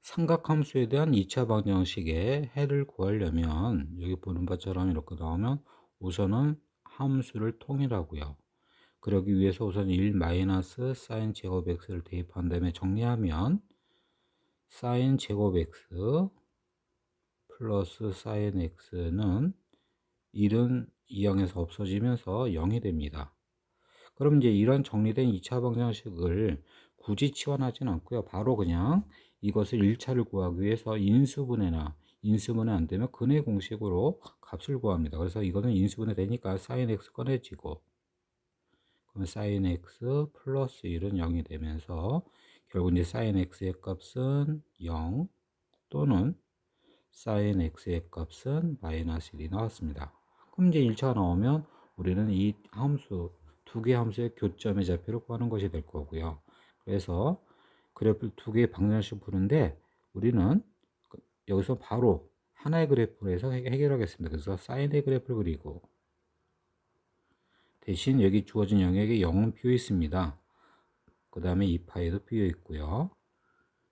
삼각함수에 대한 2차 방정식의 해를 구하려면 여기 보는 바처럼 이렇게 나오면 우선은 함수를 통일하고요. 그러기 위해서 우선 1 마이너스 사인 제곱 x를 대입한 다음에 정리하면 사인 제곱 x 플러스 사인 x는 1은 2항에서 없어지면서 0이 됩니다. 그럼 이제 이런 정리된 2차 방정식을 굳이 치환하진 않고요. 바로 그냥 이것을 1차를 구하기 위해서 인수분해 안 되면 근해 공식으로 값을 구합니다. 그래서 이거는 인수분해 되니까 sin x 꺼내지고, 그럼 sin x 플러스 1은 0이 되면서 결국 이제 sin x의 값은 0 또는 sin x의 값은 마이너스 1이 나왔습니다. 그럼 이제 1차 나오면 우리는 이 함수, 두 개의 함수의 교점의 좌표를 구하는 것이 될 거고요. 그래서 그래프 두 개의 방정식 푸는데 우리는 여기서 바로 하나의 그래프로 해서 해결하겠습니다. 그래서 사인의 그래프를 그리고 대신 여기 주어진 영역에 0은 비어 있습니다. 그 다음에 2파이도 비어 있고요.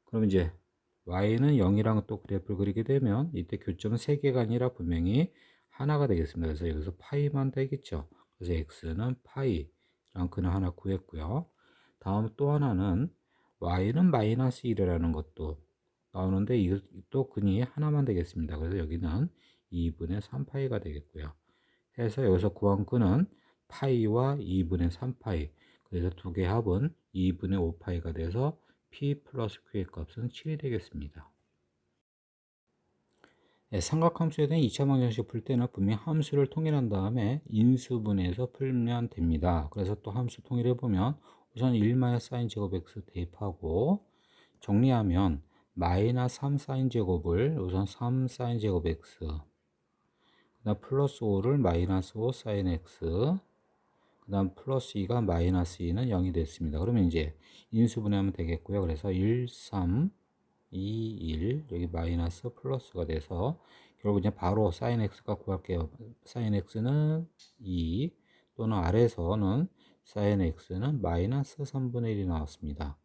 그럼 이제 y는 0이랑 또 그래프를 그리게 되면 이때 교점은 3개가 아니라 분명히 하나가 되겠습니다. 그래서 여기서 파이만 되겠죠. 그래서 x는 파이랑 근을 하나 구했고요. 다음 또 하나는 y는 마이너스 1이라는 것도 나오는데 이것도 근이 하나만 되겠습니다. 그래서 여기는 2분의 3파이가 되겠고요. 해서 여기서 구한 근은 파이와 2분의 3파이, 그래서 두 개 합은 2분의 5파이가 돼서 p 플러스 q의 값은 7이 되겠습니다. 네, 삼각함수에 대한 2차 방정식 풀 때는 분명히 함수를 통일한 다음에 인수분해해서 풀면 됩니다. 그래서 또 함수 통일해 보면 우선 1 사인 제곱 x 대입하고 정리하면 마이너스 3 사인 제곱을 우선 3 사인 제곱 x, 그 다음 플러스 5를 마이너스 5 사인 x, 그 다음 플러스 2가 마이너스 2는 0이 됐습니다. 그러면 이제 인수분해하면 되겠고요. 그래서 1, 3, 2, 1 여기 마이너스 플러스가 돼서 결국 이제 바로 sin x가 구할게요. sin x는 2 또는 아래에서는 sin x는 마이너스 3분의 1이 나왔습니다.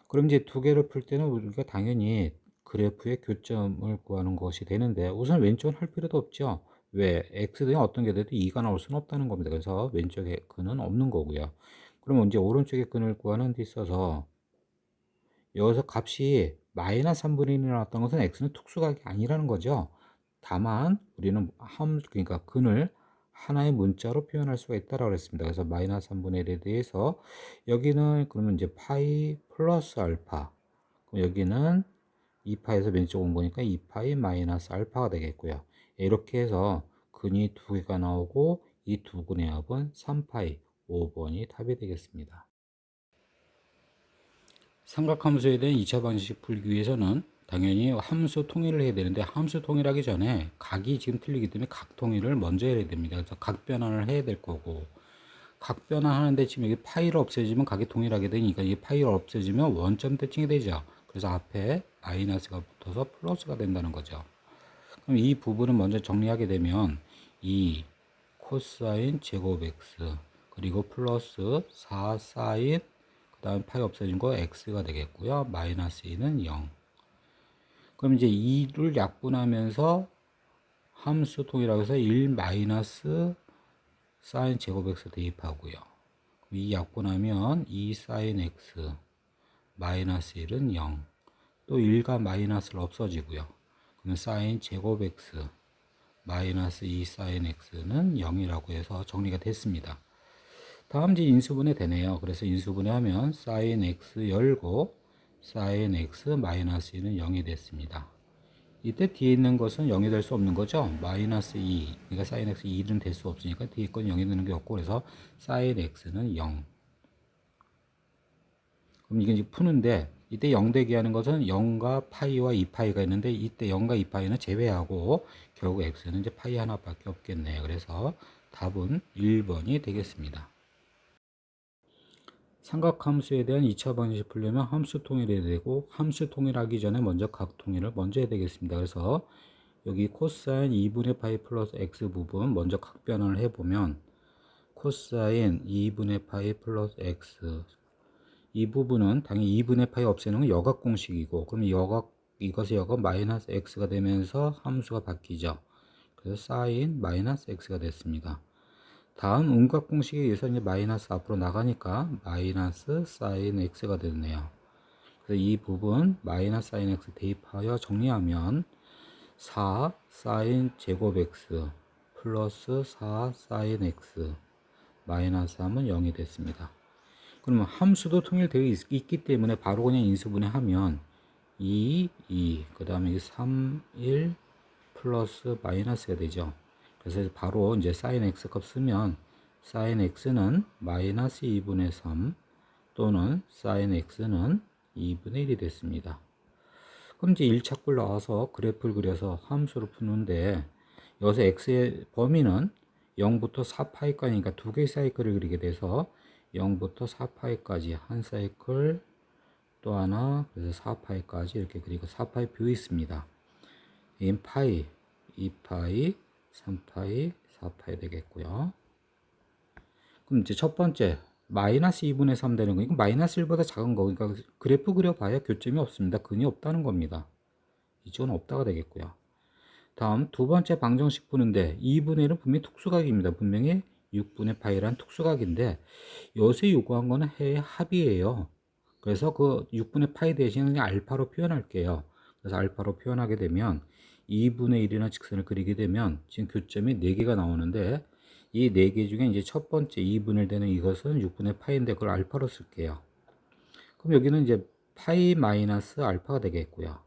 그럼 이제 두 개를 풀 때는 우리가 당연히 그래프의 교점을 구하는 것이 되는데 우선 왼쪽은 할 필요도 없죠. 왜? x등이 어떤 게 돼도 2가 나올 수는 없다는 겁니다. 그래서 왼쪽에 근은 없는 거고요. 그러면 이제 오른쪽에 근을 구하는 데 있어서 여기서 값이 마이너스 3분의 1이 나왔다는 것은 x는 특수각이 아니라는 거죠. 다만 우리는 그러니까 근을 하나의 문자로 표현할 수가 있다라고 했습니다. 그래서 마이너스 3분의 1에 대해서 여기는 그러면 이제 파이 플러스 알파, 여기는 2파에서 왼쪽 온 거니까 2파이 마이너스 알파가 되겠고요. 이렇게 해서 근이 두 개가 나오고 이 두 근의 합은 3파이, 5번이 답이 되겠습니다. 삼각함수에 대한 2차 방정식 풀기 위해서는 당연히 함수 통일을 해야 되는데 함수 통일하기 전에 각이 지금 틀리기 때문에 각 통일을 먼저 해야 됩니다. 그래서 각 변환을 해야 될 거고, 각 변환하는데 지금 여기 파이를 없애지면 각이 동일하게 되니까 이 파이를 없애지면 원점 대칭이 되죠. 그래서 앞에 마이너스가 붙어서 플러스가 된다는 거죠. 그럼 이 부분을 먼저 정리하게 되면 2 코사인 제곱 x 그리고 플러스 4 사인 그 다음 파이 없어진 거 x가 되겠고요. 마이너스 2는 0. 그럼 이제 2를 약분하면서 함수 통일하고 해서 1 마이너스 사인 제곱 x 대입하고요. 이 약분하면 2 사인 x 마이너스 1은 0. 또 1과 마이너스를 없어지고요. 그러면 사인 제곱 x 마이너스 2 사인 x는 0이라고 해서 정리가 됐습니다. 다음 이제 인수분해 되네요. 그래서 인수분해 하면 sin x 열고 sin x 마이너스 2는 0이 됐습니다. 이때 뒤에 있는 것은 0이 될 수 없는 거죠. 마이너스 2, 그러니까 sin x 2는 될 수 없으니까 뒤에 건 0이 되는 게 없고, 그래서 sin x는 0. 그럼 이게 이제 푸는데 이때 0 되게 하는 것은 0과 파이와 2파이가 있는데 이때 0과 2파이는 제외하고 결국 x는 이제 파이 하나밖에 없겠네요. 그래서 답은 1번이 되겠습니다. 삼각함수에 대한 2차 방정식 풀려면 함수 통일해야 되고, 함수 통일하기 전에 먼저 각 통일을 먼저 해야 되겠습니다. 그래서 여기 코사인 2분의 파이 플러스 x 부분 먼저 각 변환을 해보면 코사인 2분의 파이 플러스 x, 이 부분은 당연히 2분의 파이 없애는 건 여각 공식이고, 그럼 여각 이것의 역은 마이너스 x가 되면서 함수가 바뀌죠. 그래서 사인 마이너스 x가 됐습니다. 다음 음각 공식에 의해서 이제 마이너스 앞으로 나가니까 마이너스 사인 x가 되네요. 그래서 이 부분 마이너스 사인 x 대입하여 정리하면 4 사인 제곱 x 플러스 4 사인 x 마이너스 3은 0이 됐습니다. 그러면 함수도 통일되어 있기 때문에 바로 그냥 인수분해하면 2, 그 다음에 3, 1 플러스 마이너스가 되죠. 그래서 바로 이제 sin x 값 쓰면 sin x는 마이너스 2분의 3 또는 sin x는 2분의 1이 됐습니다. 그럼 이제 1차꼴 나와서 그래프를 그려서 함수를 푸는데 여기서 x의 범위는 0부터 4파이까지니까 두 개의 사이클을 그리게 돼서 0부터 4파이까지 한 사이클 또 하나 그래서 4파이까지 이렇게 그리고 4파이 뷰 있습니다. 1파이, 2파이, 3파이, 4파이 되겠고요. 그럼 이제 첫 번째 마이너스 2분의 3 되는 거 이거 마이너스 1보다 작은 거 그러니까 그래프 그려봐야 교점이 없습니다. 근이 없다는 겁니다. 이쪽은 없다가 되겠고요. 다음 두 번째 방정식 푸는데 2분의 1은 분명히 특수각입니다. 분명히 6분의 파이란 특수각인데 요새 요구한 거는 해의 합이에요. 그래서 그 6분의 파이 대신에 그냥 알파로 표현할게요. 그래서 알파로 표현하게 되면 2분의 1이라는 직선을 그리게 되면 지금 교점이 4개가 나오는데 이 4개 중에 이제 첫 번째 2분의 1 되는 이것은 6분의 파이인데 그걸 알파로 쓸게요. 그럼 여기는 이제 파이 마이너스 알파가 되겠고요.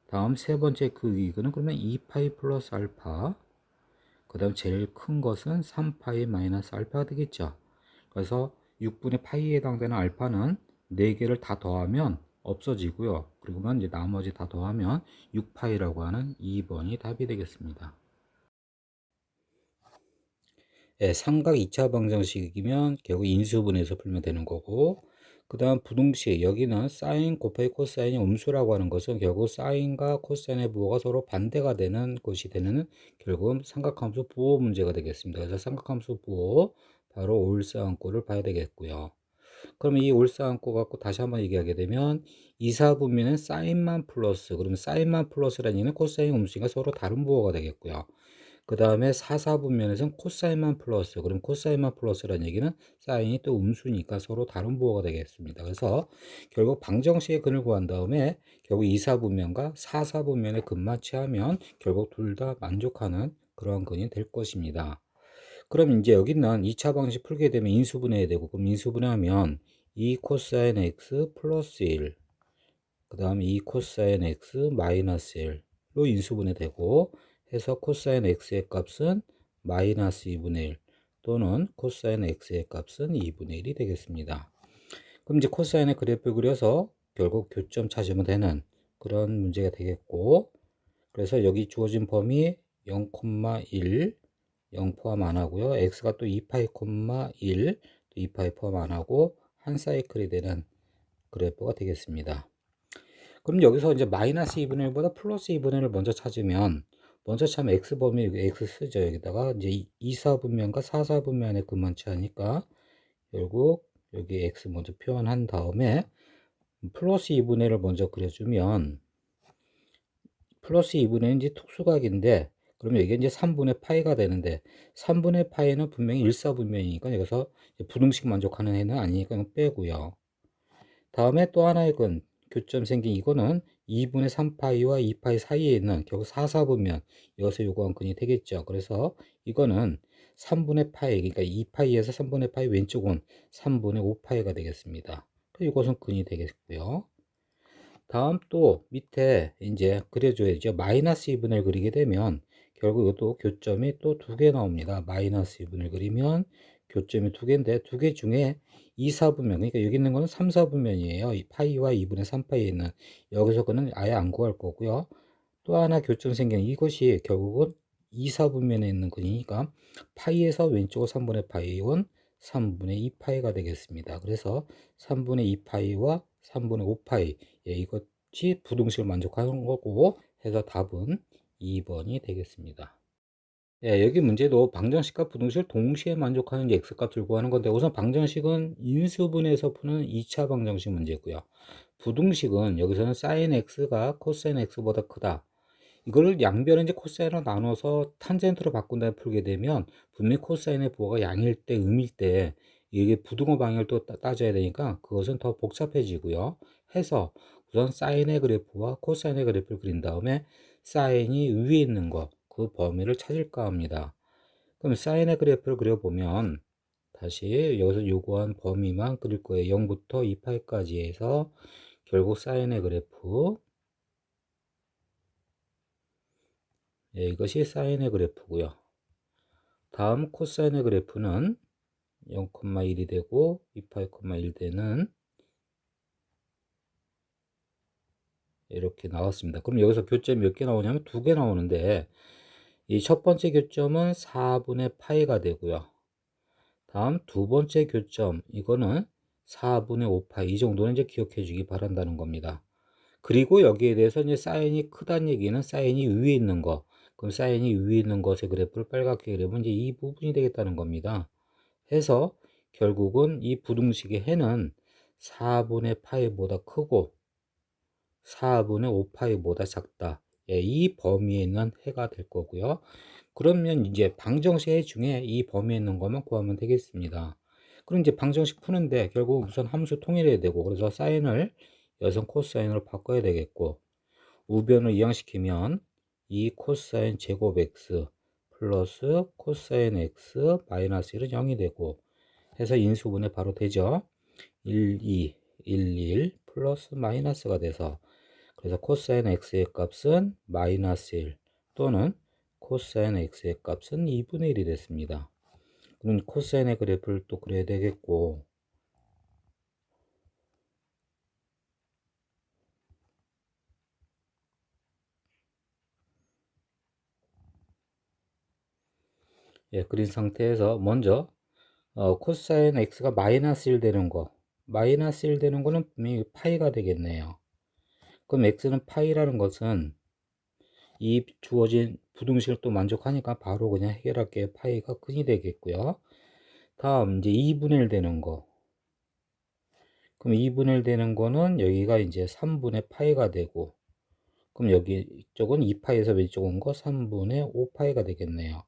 다음 세 번째 이거는 그러면 2파이 플러스 알파 그 다음 제일 큰 것은 3파이 마이너스 알파가 되겠죠. 그래서 6분의 파이에 해당되는 알파는 4개를 다 더하면 없어지고요. 그리고 이제 나머지 다 더하면 6파이라고 하는 2번이 답이 되겠습니다. 예, 삼각 2차 방정식이면 결국 인수분해에서 풀면 되는 거고 그 다음 부등식 여기는 사인 곱하기 코사인이 음수라고 하는 것은 결국 사인과 코사인의 부호가 서로 반대가 되는 것이 되는 결국 삼각함수 부호 문제가 되겠습니다. 그래서 삼각함수 부호 바로 올사항꼴을 봐야 되겠고요. 그러면 이 올사항꼴 갖고 다시 한번 얘기하게 되면 이사분면은 사인만 플러스 그러면 사인만 플러스라는 얘기는 코사인 음수가 서로 다른 부호가 되겠고요. 그 다음에 사사분면에서는 코사인만 플러스 그럼 코사인만 플러스라는 얘기는 사인이 또 음수니까 서로 다른 부호가 되겠습니다. 그래서 결국 방정식의 근을 구한 다음에 결국 이사분면과 사사분면의 근맞이 하면 결국 둘 다 만족하는 그러한 근이 될 것입니다. 그럼 이제 여기는 2차 방식 풀게 되면 인수분해야 되고 그럼 인수분해하면 2 코사인 x 플러스 1 그 다음에 2 코사인 x 마이너스 1로 인수분해 되고 해서 코사인 x의 값은 마이너스 2분의 1 또는 코사인 x의 값은 2분의 1이 되겠습니다. 그럼 이제 코사인의 그래프 그려서 결국 교점 찾으면 되는 그런 문제가 되겠고 그래서 여기 주어진 범위 0,1 0 포함 안 하고요. x가 또 2파이, 1 또 2파이 포함 안 하고 한 사이클이 되는 그래프가 되겠습니다. 그럼 여기서 이제 마이너스 2분의 1보다 플러스 2분의 1을 먼저 찾으면 먼저 참 x범위 여기 x 쓰죠. 여기다가 이제 2사분면과 4사분면의 근만치 하니까 결국 여기 x 먼저 표현한 다음에 플러스 2분의 1을 먼저 그려주면 플러스 2분의 1은 이제 특수각인데 그러면 이게 이제 3분의 파이가 되는데 3분의 파이는 분명히 1사분면이니까 여기서 부등식 만족하는 해는 아니니까 이건 빼고요. 다음에 또 하나의 근 교점 생긴 이거는 2분의 3파이와 2파이 사이에 있는 결국 4사분면 이것을 요구한 근이 되겠죠. 그래서 이거는 3분의 파이 그러니까 2파이에서 3분의 파이 왼쪽은 3분의 5파이가 되겠습니다. 이것은 근이 되겠고요. 다음 또 밑에 이제 그려줘야죠. 마이너스 2분의 1 그리게 되면 결국 이것도 교점이 또 두 개 나옵니다. 마이너스 2분의 1 그리면 교점이 두 개인데 두 개 중에 2, 4분면 그러니까 여기 있는 거는 3, 4분면이에요. 이 파이와 2분의 3파이에 있는 여기서 그는 아예 안 구할 거고요. 또 하나 교점 생기는 이것이 결국은 2, 4분면에 있는 거니까 파이에서 왼쪽으로 3분의 파이온 3분의 2파이가 되겠습니다. 그래서 3분의 2파이와 3분의 5파이 예, 이것이 부등식을 만족하는 거고 해서 답은 2번이 되겠습니다. 예, 여기 문제도 방정식과 부등식을 동시에 만족하는 x값 들고 하는 건데 우선 방정식은 인수분해에서 푸는 2차 방정식 문제고요. 부등식은 여기서는 sin x가 코사인 x보다 크다. 이거를 양변을 이제 코사인으로 나눠서 탄젠트로 바꾼 다음에 풀게 되면 분명히 코사인의 부호가 양일 때, 음일 때 이게 부등호 방향을 또 따져야 되니까 그것은 더 복잡해지고요. 해서 우선 사인의 그래프와 코사인의 그래프를 그린 다음에 사인이 위에 있는 거, 그 범위를 찾을까 합니다. 그럼 사인의 그래프를 그려보면 다시 여기서 요구한 범위만 그릴 거예요. 0부터 2파이까지 해서 결국 사인의 그래프, 예, 이것이 사인의 그래프고요. 다음 코사인의 그래프는 0,1이 되고 2파이,1 되는 이렇게 나왔습니다. 그럼 여기서 교점이 몇 개 나오냐면 2개 나오는데 이 첫 번째 교점은 4분의 파이가 되고요. 다음 두 번째 교점 이거는 4분의 5파이 이 정도는 이제 기억해 주기 바란다는 겁니다. 그리고 여기에 대해서 이제 사인이 크다는 얘기는 사인이 위에 있는 거. 그럼 사인이 위에 있는 것의 그래프를 빨갛게 그리면 이제 이 부분이 되겠다는 겁니다. 해서 결국은 이 부등식의 해는 4분의 파이보다 크고 4분의 5파이보다 작다. 예, 이 범위에 있는 해가 될 거고요. 그러면 이제 방정식 해 중에 이 범위에 있는 것만 구하면 되겠습니다. 그럼 이제 방정식 푸는데 결국 우선 함수 통일해야 되고 그래서 사인을 여기서 코사인으로 바꿔야 되겠고 우변을 이항시키면 이 코사인 제곱 x 플러스 코사인 x 마이너스 1은 0이 되고 해서 인수분해 바로 되죠. 1, 2, 1, 1 플러스 마이너스가 돼서 그래서 코사인 x의 값은 마이너스 1 또는 코사인 x의 값은 2분의 1이 됐습니다. 그럼 코사인의 그래프를 또 그려야 되겠고 예, 그린 상태에서 먼저 코사인 x가 마이너스 1 되는 거 마이너스 1 되는 거는 분명히 파이가 되겠네요. 그럼 x는 파이라는 것은 이 주어진 부등식을 또 만족하니까 바로 그냥 해결할게요. 파이가 근이 되겠고요. 다음 이제 2분의 1 되는 거 그럼 2분의 1 되는 거는 여기가 이제 3분의 파이가 되고 그럼 여기 이쪽은 2파이에서 왼쪽 온 거 3분의 5파이가 되겠네요.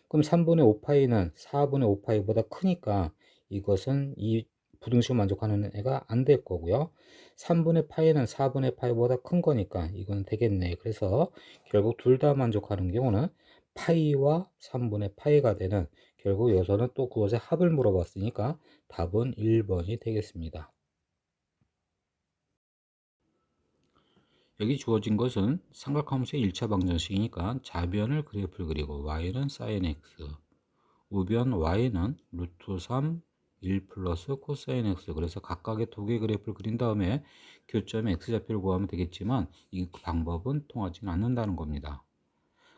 그럼 3분의 5파이는 4분의 5파이보다 크니까 이것은 이 부등식을 만족하는 애가 안 될 거고요. 3분의 파이는 4분의 파이보다 큰 거니까 이건 되겠네. 그래서 결국 둘 다 만족하는 경우는 파이와 3분의 파이가 되는 결국 여기서는 또 그것의 합을 물어봤으니까 답은 1번이 되겠습니다. 여기 주어진 것은 삼각함수의 1차 방정식이니까 좌변을 그래프를 그리고 y는 sin x, 우변 y는 루트 3, 1 플러스 코사인 x 그래서 각각의 두 개의 그래프를 그린 다음에 교점의 x좌표를 구하면 되겠지만 이 방법은 통하지 않는다는 겁니다.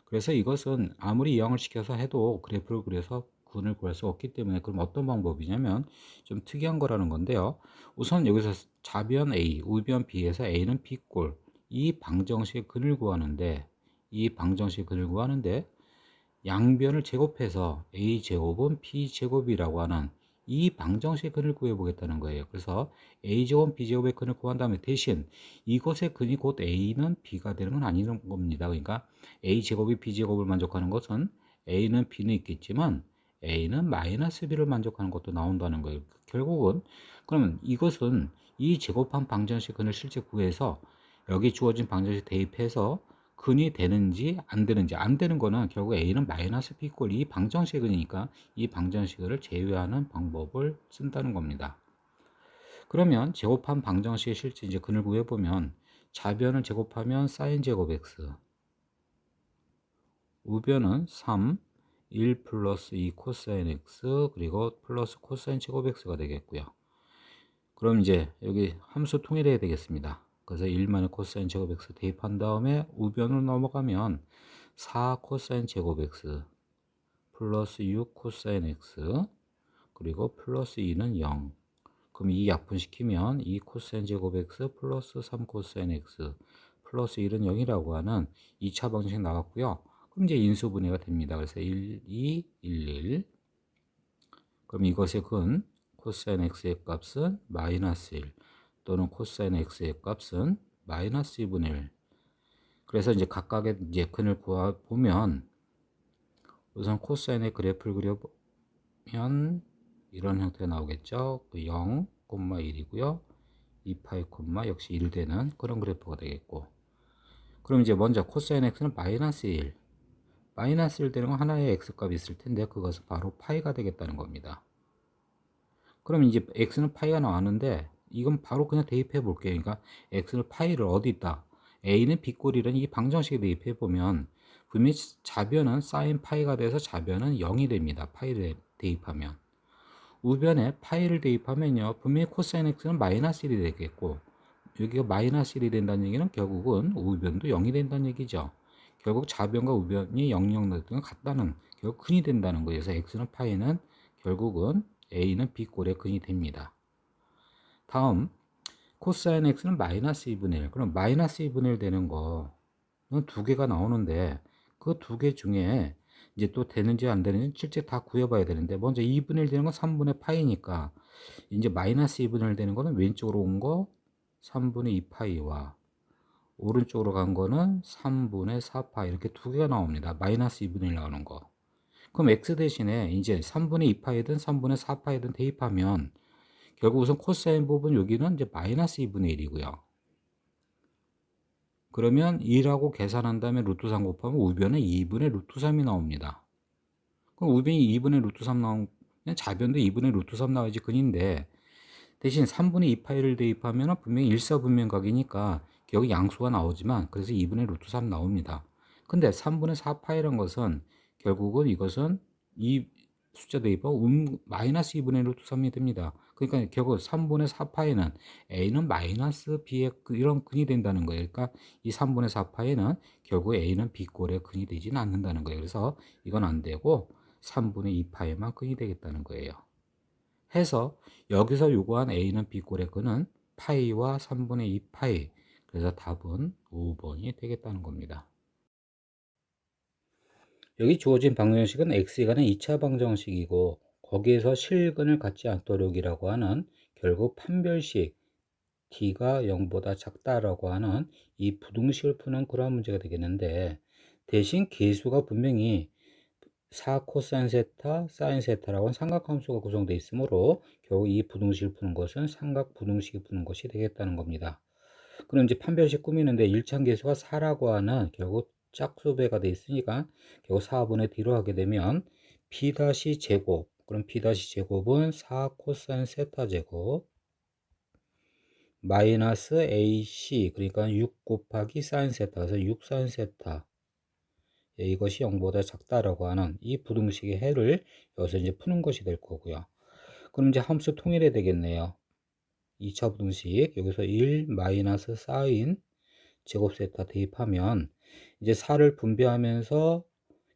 그래서 이것은 아무리 이항을 시켜서 해도 그래프를 그려서 근을 구할 수 없기 때문에 그럼 어떤 방법이냐면 좀 특이한 거라는 건데요. 우선 여기서 좌변 A, 우변 B에서 A는 B꼴 이 방정식의 근을 구하는데 양변을 제곱해서 A제곱은 B제곱이라고 하는 이 방정식의 근을 구해 보겠다는 거예요. 그래서 A제곱 B제곱의 근을 구한 다음에 대신 이것의 근이 곧 A는 B가 되는 건 아니는 겁니다. 그러니까 A제곱이 B제곱을 만족하는 것은 A는 B는 있겠지만 A는 마이너스 B를 만족하는 것도 나온다는 거예요. 결국은 그러면 이것은 이 제곱한 방정식 근을 실제 구해서 여기 주어진 방정식 대입해서 근이 되는지 안 되는 거는 결국 A는 마이너스 B꼴 이 방정식 근이니까 이 방정식을 제외하는 방법을 쓴다는 겁니다. 그러면 제곱한 방정식의 실제 이제 근을 구해보면 좌변을 제곱하면 sin 제곱 x 우변은 3 1 플러스 2 코사인 x 그리고 플러스 코사인 제곱 x가 되겠고요. 그럼 이제 여기 함수 통일해야 되겠습니다. 그래서 1만의 코사인 제곱 x 대입한 다음에 우변으로 넘어가면 4 코사인 제곱 x 플러스 6 코사인 x 그리고 플러스 2는 0. 그럼 이 약분시키면 2 코사인 제곱 x 플러스 3 코사인 x 플러스 1은 0이라고 하는 2차 방정식 나왔고요. 그럼 이제 인수분해가 됩니다. 그래서 1, 2, 1, 1. 그럼 이것의 근 코사인 x의 값은 마이너스 1 또는 코사인 x의 값은 마이너스 2분의 1. 그래서 이제 각각의 이제 근을 구하 보면 우선 코사인의 그래프를 그려보면 이런 형태가 나오겠죠. 0, 1이고요. 2파이, 역시 1 되는 그런 그래프가 되겠고. 그럼 이제 먼저 코사인 x는 마이너스 1. 마이너스 1 되는 건 하나의 x값이 있을 텐데 그것은 바로 파이가 되겠다는 겁니다. 그럼 이제 x는 파이가 나왔는데 이건 바로 그냥 대입해 볼게요. 그러니까 x는 파이를 어디 있다? a는 b꼴이라는 이 방정식에 대입해 보면 분명히 좌변은 사인 파이가 돼서 좌변은 0이 됩니다. 파이를 대입하면. 우변에 파이를 대입하면요. 분명히 코사인 x는 마이너스 1이 되겠고 여기가 마이너스 1이 된다는 얘기는 결국은 우변도 0이 된다는 얘기죠. 결국 좌변과 우변이 0, 0 같은 같다는 결국 근이 된다는 거예요. 그래서 x는 파이는 결국은 a는 b꼴의 근이 됩니다. 다음 코사인 x는 마이너스 2분의 1. 그럼 마이너스 2분의 1 되는 거는 두 개가 나오는데 그 두 개 중에 이제 또 되는지 안 되는지 실제 다 구해봐야 되는데 먼저 2분의 1 되는 건 3분의 파이니까 이제 마이너스 2분의 1 되는 거는 왼쪽으로 온 거 3분의 2파이와 오른쪽으로 간 거는 3분의 4파이 이렇게 두 개가 나옵니다. 마이너스 2분의 1 나오는 거. 그럼 x 대신에 이제 3분의 2파이든 3분의 4파이든 대입하면 결국 우선 코사인 부분 여기는 이제 마이너스 2분의 1이고요. 그러면 1하고 계산한 다음에 루트 3 곱하면 우변은 2분의 루트 3이 나옵니다. 그럼 우변이 2분의 루트 3 나오면 좌변도 2분의 루트 3 나와야지 근인데 대신 3분의 2파이를 대입하면 분명히 일사분면각이니까 여기 양수가 나오지만 그래서 2분의 루트 3 나옵니다. 근데 3분의 4파이란 것은 결국은 이것은 이 숫자 대입하면 마이너스 2분의 루트 3이 됩니다. 그러니까 결국 3분의 4파이는 a는 마이너스 b의 이런 근이 된다는 거예요. 그러니까 이 3분의 4파이는 결국 a는 b꼴의 근이 되지는 않는다는 거예요. 그래서 이건 안 되고 3분의 2파이만 근이 되겠다는 거예요. 해서 여기서 요구한 a는 b꼴의 근은 파이와 3분의 2파이. 그래서 답은 5번이 되겠다는 겁니다. 여기 주어진 방정식은 x에 관한 2차 방정식이고 거기에서 실근을 갖지 않도록이라고 하는 결국 판별식 t가 0보다 작다라고 하는 이 부등식을 푸는 그러한 문제가 되겠는데 대신 계수가 분명히 4 코사인 세타, 사인 세타라고는 삼각함수가 구성되어 있으므로 결국 이 부등식을 푸는 것은 삼각 부등식을 푸는 것이 되겠다는 겁니다. 그럼 이제 판별식 꾸미는데 1차 계수가 4라고 하는 결국 짝수배가 되어 있으니까 결국 4분의 d로 하게 되면 b-제곱 그럼 b-제곱은 4 코사인 세타 제곱 마이너스 ac 그러니까 6 곱하기 사인 세타 그래서 6 사인 세타 이것이 0보다 작다라고 하는 이 부등식의 해를 여기서 이제 푸는 것이 될 거고요. 그럼 이제 함수 통일해야 되겠네요. 2차 부등식 여기서 1 마이너스 사인 제곱 세타 대입하면 이제 4를 분배하면서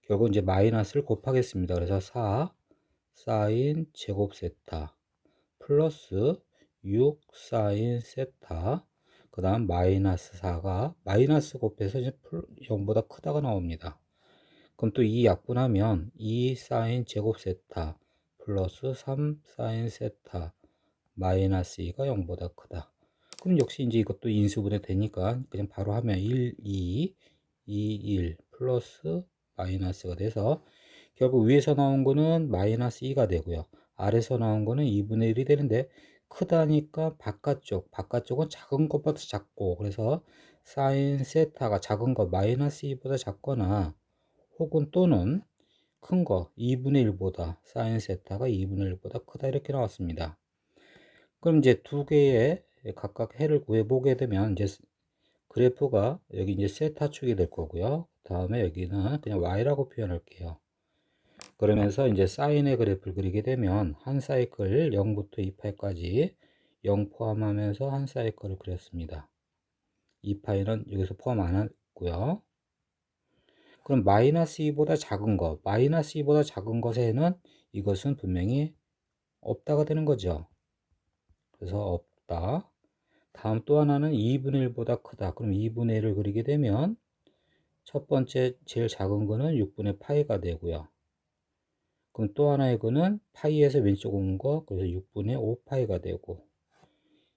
결국 이제 마이너스를 곱하겠습니다. 그래서 4 사인 제곱 세타 플러스 6 사인 세타 그 다음 마이너스 4가 마이너스 곱해서 이제 0보다 크다가 나옵니다. 그럼 또 이 약분하면 2 사인 제곱 세타 플러스 3 사인 세타 마이너스 2가 0보다 크다. 그럼 역시 이제 이것도 인수분해 되니까 그냥 바로 하면 1, 2, 2, 1 플러스 마이너스가 돼서 결국 위에서 나온 거는 마이너스 2가 되고요. 아래에서 나온 거는 2분의 1이 되는데 크다니까 바깥쪽은 작은 것보다 작고 그래서 사인 세타가 작은 거 마이너스 2보다 작거나 혹은 또는 큰 거 2분의 1보다 사인 세타가 2분의 1보다 크다 이렇게 나왔습니다. 그럼 이제 두 개의 각각 해를 구해 보게 되면 이제 그래프가 여기 이제 세타축이 될 거고요. 다음에 여기는 그냥 y라고 표현할게요. 그러면서 이제 사인의 그래프를 그리게 되면 한 사이클 0부터 2파이까지 0 포함하면서 한 사이클을 그렸습니다. 2파이는 여기서 포함 안 했고요. 그럼 마이너스 2보다 작은 것, 마이너스 2보다 작은 것에는 이것은 분명히 없다가 되는 거죠. 그래서 없다. 다음 또 하나는 2분의 1보다 크다. 그럼 2분의 1을 그리게 되면 첫 번째 제일 작은 거는 6분의 파이가 되고요. 그럼 또 하나의 거는 파이에서 왼쪽 온 거, 그래서 6분의 5파이가 되고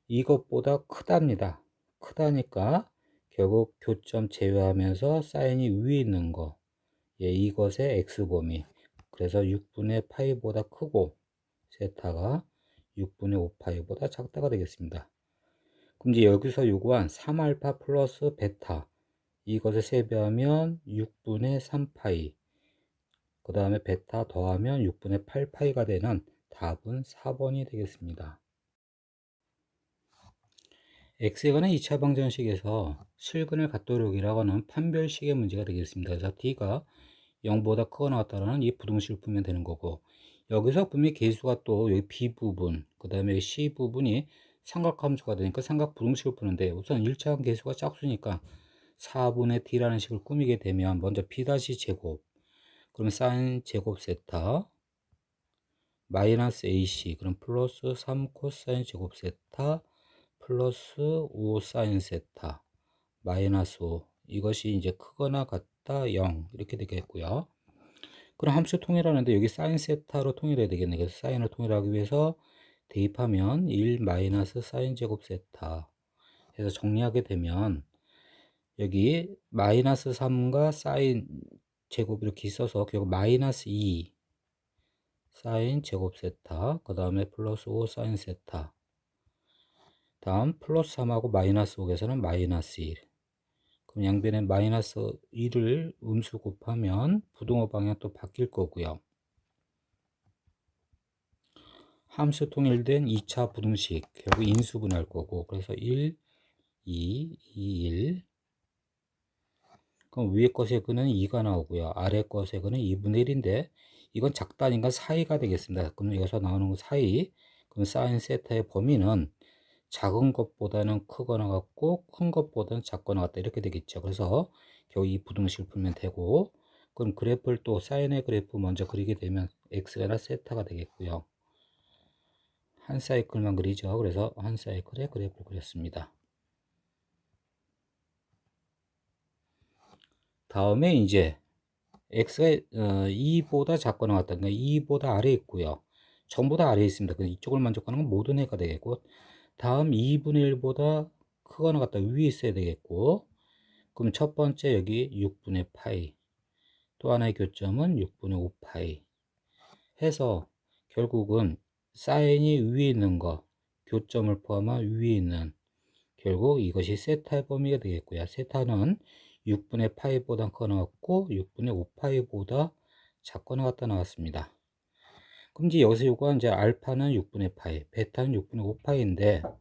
이것보다 크답니다. 크다니까 결국 교점 제외하면서 사인이 위에 있는 거, 예, 이것의 x범위. 그래서 6분의 파이보다 크고 세타가 6분의 5파이보다 작다가 되겠습니다. 그럼 이제 여기서 요구한 3알파 플러스 베타, 이것을 세배하면 6분의 3파이, 그 다음에 베타 더하면 6분의 8파이가 되는 답은 4번이 되겠습니다. x에 관한 2차 방정식에서 실근을 갖도록 이라고 하는 판별식의 문제가 되겠습니다. 그래서 d가 0보다 크거나 같다라는 이 부등식을 풀면 되는 거고, 여기서 분명히 계수가 또 여기 b 부분, 그 다음에 c 부분이 삼각함수가 되니까 삼각 부등식을 푸는데, 우선 1차 계수가 짝수니까 4분의 d라는 식을 꾸미게 되면 먼저 b 제곱, 그러면 사인 제곱 세타 마이너스 ac, 그럼 플러스 3 코사인 제곱 세타 플러스 5 사인 세타 마이너스 5, 이것이 이제 크거나 같다 0 이렇게 되겠고요. 그럼 함수 통일하는데 여기 사인 세타로 통일해야 되겠네. 그래서 사인을 통일하기 위해서 대입하면 1 마이너스 사인 제곱 세타 해서 정리하게 되면 여기 마이너스 3과 사인 제곱 이렇게 있어서 결국 마이너스 2 사인 제곱 세타, 그 다음에 플러스 5 사인 세타, 다음 플러스 3하고 마이너스 5에서는 마이너스 1. 그럼 양변에 마이너스 1을 음수 곱하면 부등호 방향 또 바뀔 거고요. 함수 통일된 2차 부등식 결국 인수분해할 거고, 그래서 1, 2, 2, 1. 그럼 위에 것의 근은 2가 나오고요. 아래 것의 근은 2분의 1인데 이건 작다니까 사이가 되겠습니다. 그럼 여기서 나오는 거 사이. 그럼 사인 세타의 범위는 작은 것보다는 크거나 같고 큰 것보다는 작거나 같다 이렇게 되겠죠. 그래서 겨우 이 부등식을 풀면 되고, 그럼 그래프를 또 사인의 그래프 먼저 그리게 되면 x가 아니라 세타가 되겠고요. 한 사이클만 그리죠. 그래서 한 사이클의 그래프를 그렸습니다. 다음에 이제 x가 2보다 작거나 같다. 그러니까 2보다 아래에 있고요. 전부 다 아래에 있습니다. 그래서 이쪽을 만족하는 건 모든 애가 되겠고, 다음 2분의 1보다 크거나 같다 위에 있어야 되겠고, 그럼 첫 번째 여기 6분의 파이, 또 하나의 교점은 6분의 5파이 해서 결국은 사인이 위에 있는 거, 교점을 포함한 위에 있는, 결국 이것이 세타의 범위가 되겠고요. 세타는 6분의 파이보다 크거나 같고 6분의 5파이보다 작거나 같다 나왔습니다. 그럼 이제 여기서 요구한 이제 알파는 6분의 파이, 베타는 6분의 5파이인데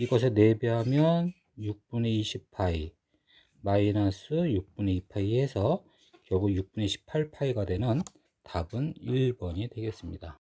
이것에 4배하면 6분의 20파이 마이너스 6분의 2파이 해서 결국 6분의 18파이가 되는 답은 1번이 되겠습니다.